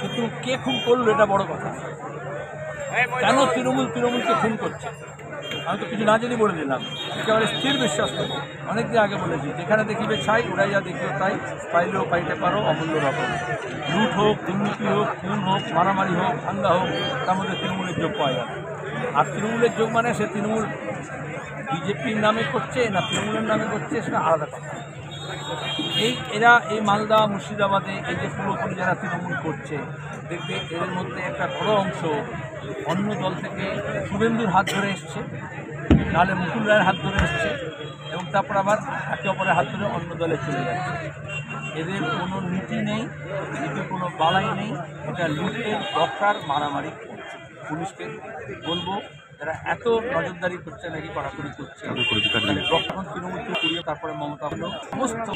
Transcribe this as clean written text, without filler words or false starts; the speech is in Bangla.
কিন্তু কে খুন করলো এটা বড় কথা। কেন তৃণমূলকে খুন করছে আমি তো কিছু না জেনে বলে দিলাম, একেবারে স্থির বিশ্বাস করবো। অনেকদিন আগে বলেছি, যেখানে দেখিবে ছাই উড়াইয়া দেখিও তাই, পাইলেও পাইতে পারো অমূল্য রকম। লুট হোক, দুর্নীতি হোক, খুন হোক, মারামারি হোক, হাঙ্গা হোক, তার মধ্যে তৃণমূলের যোগ পাওয়া যাবে। আর তৃণমূলের যোগ মানে সে তৃণমূল বিজেপির নামে করছে না তৃণমূলের নামে করছে, সেটা আলাদা কথা। এরা এই মালদা মুর্শিদাবাদে এই যে পুরোপুরি যারা তৃণমূল করছে, দেখবে এদের মধ্যে একটা বড় অংশ অন্য দল থেকে শুভেন্দুর হাত ধরে এসছে, নাহলে মুকুল রায়ের হাত ধরে এসছে, এবং তারপর আবার একে অপরের হাত ধরে অন্য দলে চলে যাচ্ছে। এদের কোনো নীতি নেই, নীতির কোনো বালাই নেই। এটা লুটের দরকার, মারামারি করছে। পুলিশকে বলবো, যারা এত নজরদারি করছে, নাকি কড়াকড়ি করছে, তখন তৃণমূলকে পুড়িয়ে তারপরে মমতা হলো সমস্ত